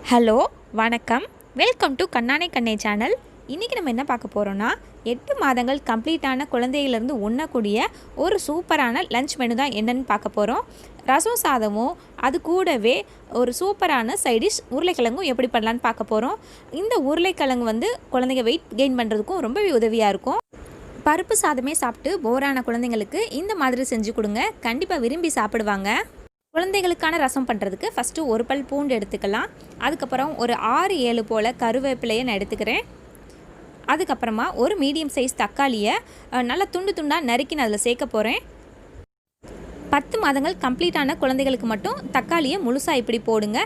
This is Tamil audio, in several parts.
ஹலோ வணக்கம், வெல்கம் டு கண்ணானே கண்ணே சேனல். இன்றைக்கி நம்ம என்ன பார்க்க போகிறோன்னா 8 மாதங்கள் கம்ப்ளீட்டான குழந்தையிலேருந்து உண்ணக்கூடிய ஒரு சூப்பரான லஞ்ச் மெனு தான் என்னென்னு பார்க்க போகிறோம். ரசம் சாதமும் அது கூடவே ஒரு சூப்பரான சைடிஷ் உருளைக்கிழங்கும் எப்படி பண்ணலான்னு பார்க்க போகிறோம். இந்த உருளைக்கிழங்கு குழந்தைங்க வெயிட் கெயின் பண்ணுறதுக்கும் ரொம்பவே உதவியாக இருக்கும். பருப்பு சாதமே சாப்பிட்டு போரான குழந்தைங்களுக்கு இந்த மாதிரி செஞ்சு கொடுங்க, கண்டிப்பாக விரும்பி சாப்பிடுவாங்க. குழந்தைகளுக்கான ரசம் பண்ணுறதுக்கு ஃபஸ்ட்டு ஒரு பல் பூண்டு எடுத்துக்கலாம். அதுக்கப்புறம் ஒரு 6-7 போல் கருவேப்பிலையை நான் எடுத்துக்கிறேன். அதுக்கப்புறமா ஒரு மீடியம் சைஸ் தக்காளியை நல்லா துண்டு துண்டாக நறுக்கி நான் அதில் சேர்க்க போகிறேன். 10 மாதங்கள் கம்ப்ளீட்டான குழந்தைகளுக்கு மட்டும் தக்காளியை முழுசாக இப்படி போடுங்க.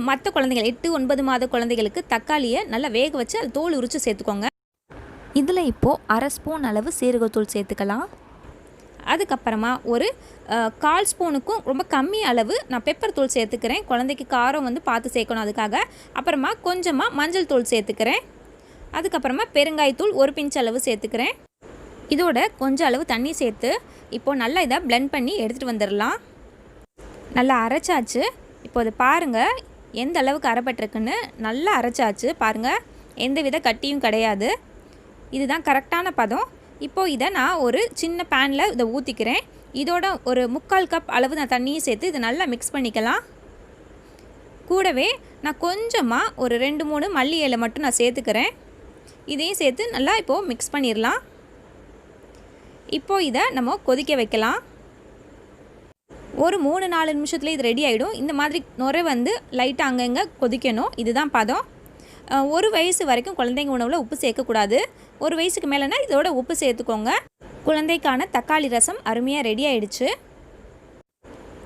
மற்ற குழந்தைகள் 8-9 மாத குழந்தைகளுக்கு தக்காளியை நல்லா வேக வச்சு அது தோல் உரித்து சேர்த்துக்கோங்க. இதில் இப்போது 1/2 ஸ்பூன் அளவு சீரகத்தூள் சேர்த்துக்கலாம். அதுக்கப்புறமா ஒரு 1/4 ஸ்பூனுக்கும் ரொம்ப கம்மி அளவு நான் பெப்பர் தூள் சேர்த்துக்கிறேன். குழந்தைக்கு காரம் பார்த்து சேர்க்கணும், அதுக்காக. அப்புறமா கொஞ்சமாக மஞ்சள் தூள் சேர்த்துக்கிறேன். அதுக்கப்புறமா பெருங்காயத்தூள் ஒரு பிஞ்ச் அளவு சேர்த்துக்கிறேன். இதோட கொஞ்சம் அளவு தண்ணி சேர்த்து இப்போது நல்லா இதை பிளெண்ட் பண்ணி எடுத்துகிட்டு வந்துடலாம். நல்லா அரைச்சாச்சு. இப்போ அதை பாருங்கள் எந்த அளவுக்கு அரைப்பட்டிருக்குன்னு. நல்லா அரைச்சாச்சு பாருங்கள், எந்த வித கட்டியும் கிடையாது. இதுதான் கரெக்டான பதம். இப்போது இதை நான் ஒரு சின்ன பேனில் இதை ஊற்றிக்கிறேன். இதோட ஒரு 3/4 கப் அளவு நான் தண்ணியும் சேர்த்து இதை நல்லா மிக்ஸ் பண்ணிக்கலாம். கூடவே நான் கொஞ்சமாக ஒரு 2-3 மல்லி இலை மட்டும் நான் சேர்த்துக்கிறேன். இதையும் சேர்த்து நல்லா இப்போது மிக்ஸ் பண்ணிடலாம். இப்போது இதை நம்ம கொதிக்க வைக்கலாம். ஒரு 3-4 நிமிஷத்தில் இது ரெடி ஆகிடும். இந்த மாதிரி நுரை லைட்டாக அங்கங்கே கொதிக்கணும். இதுதான் பதம். 1 வயசு வரைக்கும் குழந்தைங்க உணவில் உப்பு சேர்க்கக்கூடாது. 1 வயசுக்கு மேலேனா இதோட உப்பு சேர்த்துக்கோங்க. குழந்தைக்கான தக்காளி ரசம் அருமையாக ரெடி ஆகிடுச்சு.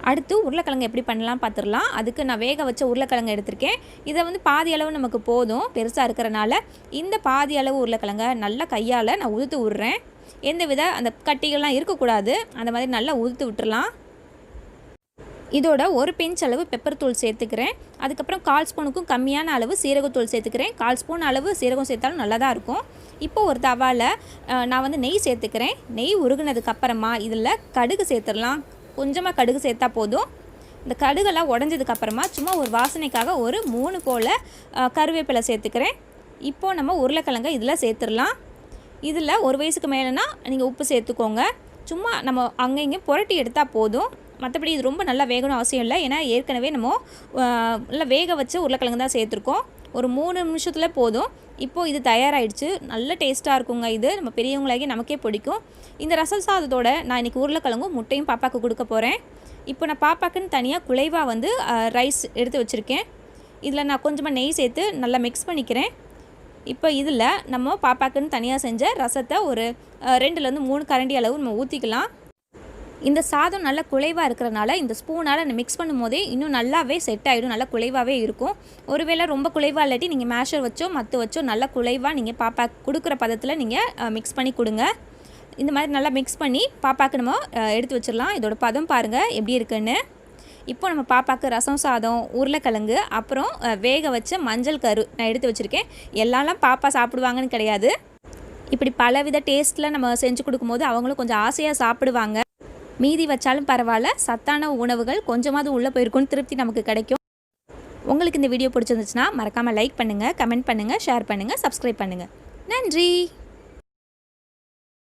அடுத்து உருளைக்கிழங்கு எப்படி பண்ணலாம் பார்த்துடலாம். அதுக்கு நான் வேக வச்ச உருளைக்கிழங்கு எடுத்திருக்கேன். இதை பாதி அளவு நமக்கு போதும், பெருசாக இருக்கிறனால. இந்த பாதி அளவு உருளைக்கிழங்கை நல்லா கையால் நான் உதுத்து விட்றேன். எந்த அந்த கட்டிகள்லாம் இருக்கக்கூடாது, அந்த மாதிரி நல்லா உதுத்து விட்டுறலாம். இதோட ஒரு பிஞ்ச் அளவு பெப்பர் தூள் சேர்த்துக்கிறேன். அதுக்கப்புறம் 1/4 ஸ்பூனுக்கும் கம்மியான அளவு சீரகத்தூள் சேர்த்துக்கிறேன். 1/4 ஸ்பூன் அளவு சீரகம் சேர்த்தாலும் நல்லா தான் இருக்கும். இப்போது ஒரு தவாவில் நான் நெய் சேர்த்துக்கிறேன். நெய் உருகுனதுக்கப்புறமா இதில் கடுகு சேர்த்துடலாம். கொஞ்சமாக கடுகு சேர்த்தா போதும். இந்த கடுகெல்லாம் உடஞ்சதுக்கப்புறமா சும்மா ஒரு வாசனைக்காக ஒரு 3 போல் கருவேப்பிலை சேர்த்துக்கிறேன். இப்போது நம்ம உருளைக்கிழங்கை இதில் சேர்த்துடலாம். இதில் 1 வயசுக்கு மேலேனா நீங்கள் உப்பு சேர்த்துக்கோங்க. சும்மா நம்ம அங்கே புரட்டி எடுத்தால் போதும். மற்றபடி இது ரொம்ப நல்லா வேகணும் அவசியம் இல்லை. ஏன்னா ஏற்கனவே நம்ம நல்லா வேக வச்சு உருளைக்கிழங்கு தான் சேர்த்துருக்கோம். ஒரு 3 நிமிஷத்தில் போதும். இப்போது இது தயாராகிடுச்சு. நல்ல டேஸ்ட்டாக இருக்குங்க. இது நம்ம பெரியவங்களாகி நமக்கே பிடிக்கும். இந்த ரசம் சாதத்தோடு நான் இன்றைக்கி உருளைக்கிழங்கும் முட்டையும் பாப்பாவுக்கு கொடுக்க போகிறேன். இப்போ நான் பாப்பாக்குன்னு தனியாக குழைவாக ரைஸ் எடுத்து வச்சுருக்கேன். இதில் நான் கொஞ்சமாக நெய் சேர்த்து நல்லா மிக்ஸ் பண்ணிக்கிறேன். இப்போ இதில் நம்ம பாப்பாக்குன்னு தனியாக செஞ்ச ரசத்தை ஒரு 2-3 கரண்டி அளவு நம்ம ஊற்றிக்கலாம். இந்த சாதம் நல்லா குழைவாக இருக்கிறனால இந்த ஸ்பூனால் மிக்ஸ் பண்ணும் போதே இன்னும் நல்லாவே செட் ஆகிடும். நல்லா குழைவாகவே இருக்கும். ஒருவேளை ரொம்ப குழைவாக இல்லாட்டி நீங்கள் மேஷர் வச்சோ மற்ற வச்சோ நல்லா குழைவாக நீங்கள் பாப்பா கொடுக்குற பதத்தில் நீங்கள் மிக்ஸ் பண்ணி கொடுங்க. இந்த மாதிரி நல்லா மிக்ஸ் பண்ணி பாப்பாவுக்கு நம்ம எடுத்து வச்சிடலாம். இதோட பதம் பாருங்கள் எப்படி இருக்குன்னு. இப்போ நம்ம பாப்பாவுக்கு ரசம் சாதம், உருளைக்கிழங்கு, அப்புறம் வேக வச்ச மஞ்சள் கரு நான் எடுத்து வச்சுருக்கேன். எல்லாம்லாம் பாப்பா சாப்பிடுவாங்கன்னு கிடையாது. இப்படி பலவித டேஸ்ட்டில் நம்ம செஞ்சு கொடுக்கும்போது அவங்களும் கொஞ்சம் ஆசையாக சாப்பிடுவாங்க. மீதி வச்சாலும் பரவாயில்ல, சத்தான உணவுகள் கொஞ்சமாவது உள்ளே போயிருக்குன்னு திருப்தி நமக்கு கிடைக்கும். உங்களுக்கு இந்த வீடியோ பிடிச்சிருந்துச்சுன்னா மறக்காமல் லைக் பண்ணுங்கள், கமெண்ட் பண்ணுங்கள், ஷேர் பண்ணுங்கள், சப்ஸ்கிரைப் பண்ணுங்கள். நன்றி.